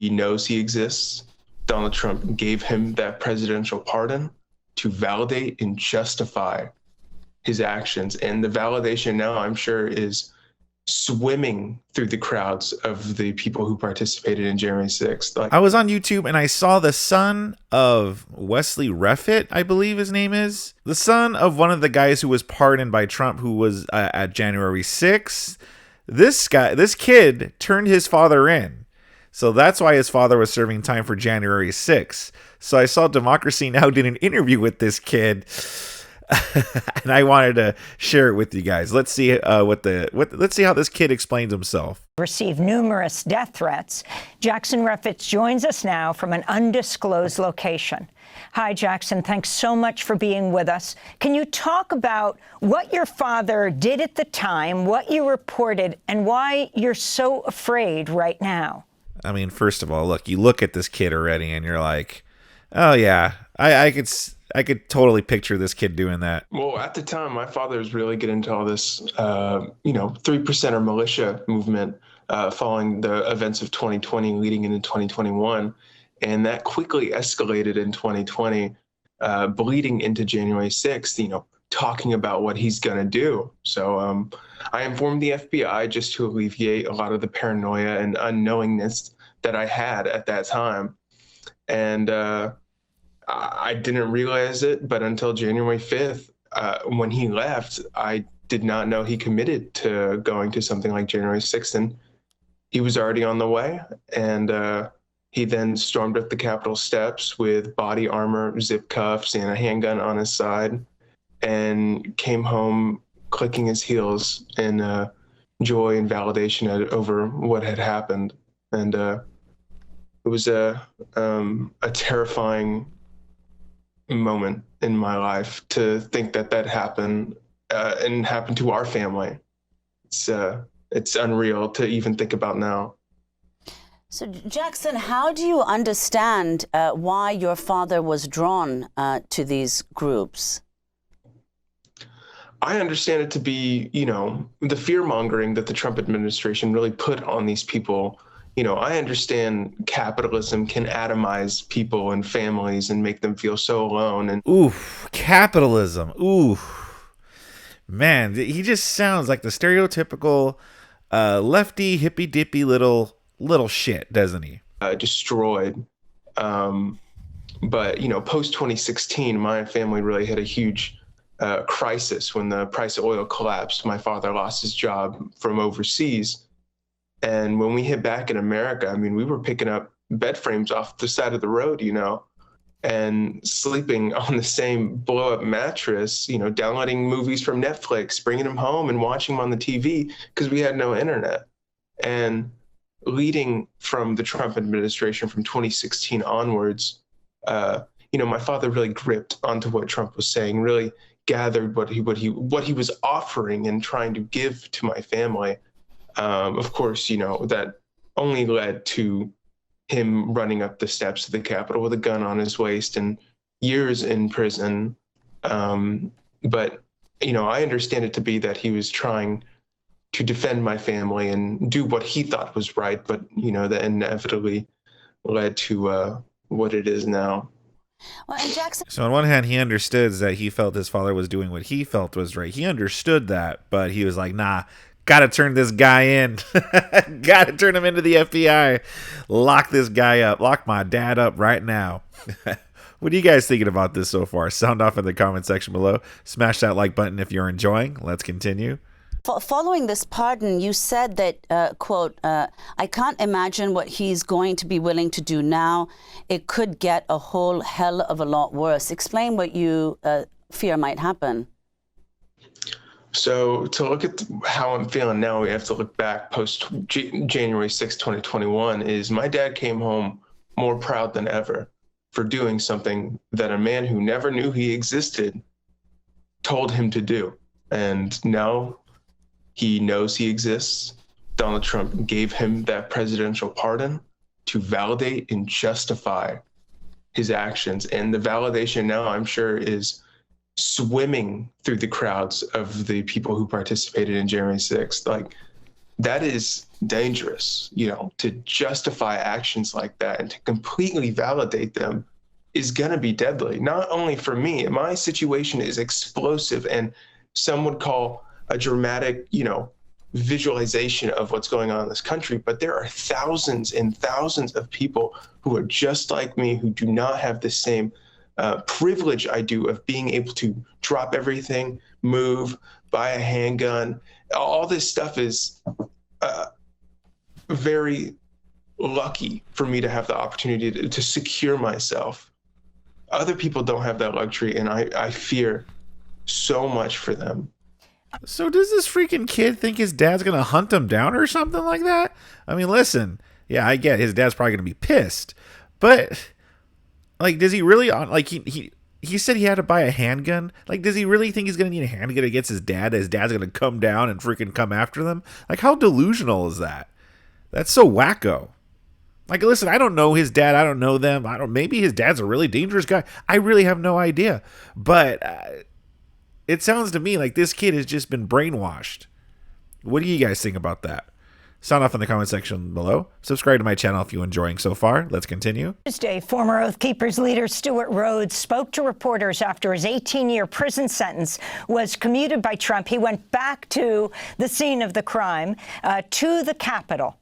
He knows he exists. Donald Trump gave him that presidential pardon to validate and justify his actions. And the validation now, I'm sure, is swimming through the crowds of the people who participated in January 6th. Like, I was on YouTube and I saw the son of Wesley Reffitt, I believe his name is, the son of one of the guys who was pardoned by Trump, who was at January 6th. This kid turned his father in. So that's why his father was serving time for January 6th. So I saw Democracy Now! Did an interview with this kid. And I wanted to share it with you guys. Let's see let's see how this kid explains himself. Received numerous death threats. Jackson Reffitt joins us now from an undisclosed location. Hi, Jackson. Thanks so much for being with us. Can you talk about what your father did at the time, what you reported, and why you're so afraid right now? I mean, first of all, you look at this kid already, and you're like, oh yeah, I could totally picture this kid doing that. Well, at the time, my father was really getting into all this, 3%er militia movement following the events of 2020 leading into 2021. And that quickly escalated in 2020, bleeding into January 6th, talking about what he's going to do. So I informed the FBI just to alleviate a lot of the paranoia and unknowingness that I had at that time. And I didn't realize it, but until January 5th, when he left, I did not know he committed to going to something like January 6th. And he was already on the way. And he then stormed up the Capitol steps with body armor, zip cuffs, and a handgun on his side, and came home clicking his heels in joy and validation over what had happened. And it was a terrifying moment in my life to think that happened and happened to our family. It's unreal to even think about now. So, Jackson, how do you understand why your father was drawn to these groups? I understand it to be, the fear-mongering that the Trump administration really put on these people. I understand capitalism can atomize people and families and make them feel so alone. And oof, capitalism. Oof. Man, he just sounds like the stereotypical lefty, hippy-dippy little shit, doesn't he? Destroyed. But, post 2016, my family really had a huge crisis when the price of oil collapsed. My father lost his job from overseas. And when we hit back in America, we were picking up bed frames off the side of the road, and sleeping on the same blow-up mattress, downloading movies from Netflix, bringing them home and watching them on the TV because we had no internet. And leading from the Trump administration from 2016 onwards, my father really gripped onto what Trump was saying, really gathered what he was offering and trying to give to my family. Of course, that only led to him running up the steps of the Capitol with a gun on his waist and years in prison. But, I understand it to be that he was trying to defend my family and do what he thought was right. But, that inevitably led to what it is now. Well, and Jackson. So on one hand, he understood that he felt his father was doing what he felt was right. He understood that, but he was like, nah, gotta turn this guy in. Gotta turn him into the FBI. Lock this guy up. Lock my dad up right now. What are you guys thinking about this so far? Sound off in the comment section below. Smash that like button if you're enjoying. Let's continue. Following this pardon, you said that, quote, I can't imagine what he's going to be willing to do now. It could get a whole hell of a lot worse. Explain what you fear might happen. So to look at how I'm feeling now, we have to look back post January 6, 2021, is my dad came home more proud than ever for doing something that a man who never knew he existed told him to do. And now he knows he exists. Donald Trump gave him that presidential pardon to validate and justify his actions. And the validation now, I'm sure, is swimming through the crowds of the people who participated in January 6th. Like, that is dangerous, to justify actions like that and to completely validate them is going to be deadly. Not only for me, my situation is explosive and some would call a dramatic, visualization of what's going on in this country, but there are thousands and thousands of people who are just like me, who do not have the same privilege I do of being able to drop everything, move, buy a handgun. All this stuff is very lucky for me to have the opportunity to secure myself. Other people don't have that luxury, and I fear so much for them. So does this freaking kid think his dad's going to hunt him down or something like that? I mean, listen, yeah, I get his dad's probably going to be pissed, but like, does he really, like, he said he had to buy a handgun? Like, does he really think he's going to need a handgun against his dad? His dad's going to come down and freaking come after them? Like, how delusional is that? That's so wacko. Like, listen, I don't know his dad. I don't know them. Maybe his dad's a really dangerous guy. I really have no idea. But it sounds to me like this kid has just been brainwashed. What do you guys think about that? Sound off in the comment section below. Subscribe to my channel if you're enjoying so far. Let's continue. Tuesday, former Oath Keepers leader Stewart Rhodes spoke to reporters after his 18-year prison sentence was commuted by Trump. He went back to the scene of the crime, to the Capitol.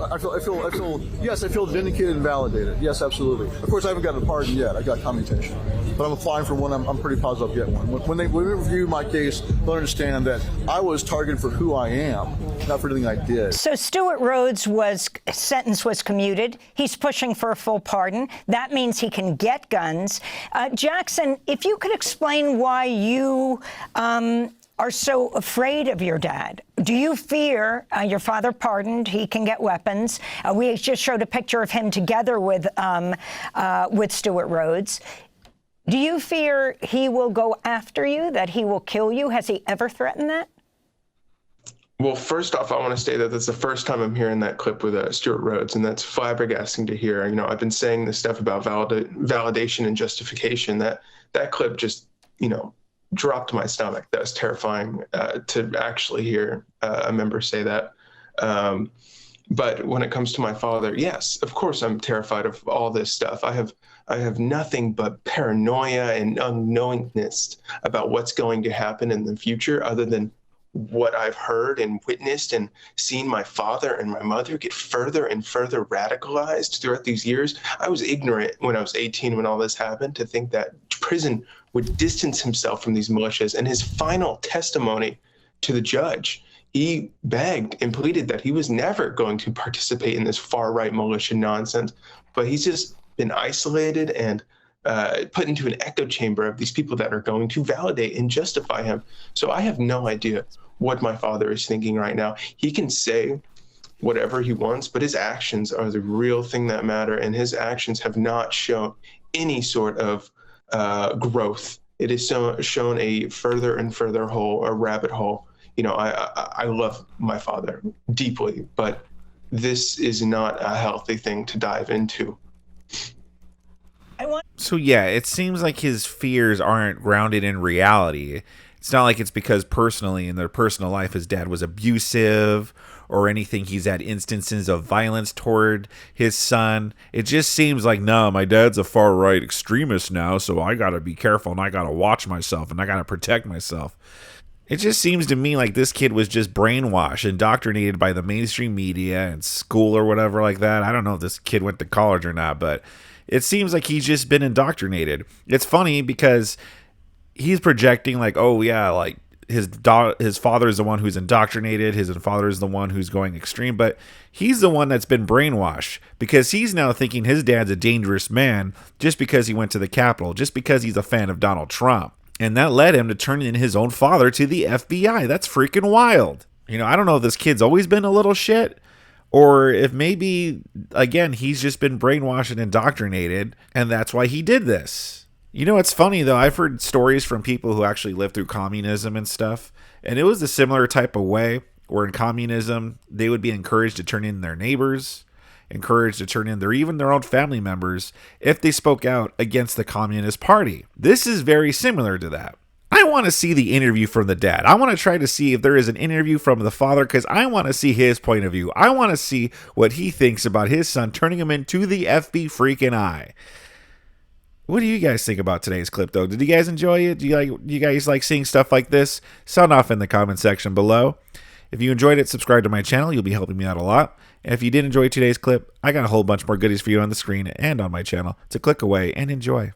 I feel vindicated and validated. Yes, absolutely. Of course, I haven't gotten a pardon yet. I got commutation. But I'm applying for one. I'm pretty positive I'll get one. When they review my case, they'll understand that I was targeted for who I am, not for anything I did. So Stewart Rhodes' sentence was commuted. He's pushing for a full pardon. That means he can get guns. Jackson, if you could explain why you are so afraid of your dad. Do you fear your father pardoned? He can get weapons. We just showed a picture of him together with Stewart Rhodes. Do you fear he will go after you, that he will kill you? Has he ever threatened that? Well, first off, I want to say that that's the first time I'm hearing that clip with Stewart Rhodes, and that's flabbergasting to hear. I've been saying this stuff about validation and justification. That clip just, dropped to my stomach. That was terrifying to actually hear a member say that. But when it comes to my father, yes, of course I'm terrified of all this stuff. I have nothing but paranoia and unknowingness about what's going to happen in the future, other than what I've heard and witnessed and seen my father and my mother get further and further radicalized throughout these years. I was ignorant when I was 18 when all this happened to think that prison would distance himself from these militias. And his final testimony to the judge, he begged and pleaded that he was never going to participate in this far-right militia nonsense, but he's just been isolated and put into an echo chamber of these people that are going to validate and justify him. So I have no idea what my father is thinking right now. He can say whatever he wants, but his actions are the real thing that matter, and his actions have not shown any sort of growth. It has shown a further and further hole, a rabbit hole. I love my father deeply, but this is not a healthy thing to dive into. So yeah, it seems like his fears aren't grounded in reality. It's not like it's because personally in their personal life his dad was abusive or anything. He's had instances of violence toward his son. It just seems like, no, my dad's a far-right extremist now, so I gotta be careful and I gotta watch myself and I gotta protect myself. It just seems to me like this kid was just brainwashed, indoctrinated by the mainstream media and school or whatever like that. I don't know if this kid went to college or not, but it seems like he's just been indoctrinated. It's funny because he's projecting like, oh yeah, like his father is the one who's indoctrinated, his father is the one who's going extreme, but he's the one that's been brainwashed because he's now thinking his dad's a dangerous man just because he went to the Capitol, just because he's a fan of Donald Trump. And that led him to turn in his own father to the FBI. That's freaking wild. I don't know if this kid's always been a little shit, or if maybe, again, he's just been brainwashed and indoctrinated, and that's why he did this. It's funny, though. I've heard stories from people who actually lived through communism and stuff, and it was a similar type of way, where in communism, they would be encouraged to turn in their neighbors, encouraged to turn in even their own family members if they spoke out against the Communist Party. This is very similar to that. I want to see the interview from the dad. I want to try to see if there is an interview from the father, because I want to see his point of view. I want to see what he thinks about his son turning him into the FB freaking I. What do you guys think about today's clip, though? Did you guys enjoy it? Do you guys like seeing stuff like this? Sound off in the comment section below. If you enjoyed it, subscribe to my channel. You'll be helping me out a lot. And if you did enjoy today's clip, I got a whole bunch more goodies for you on the screen and on my channel to click away and enjoy.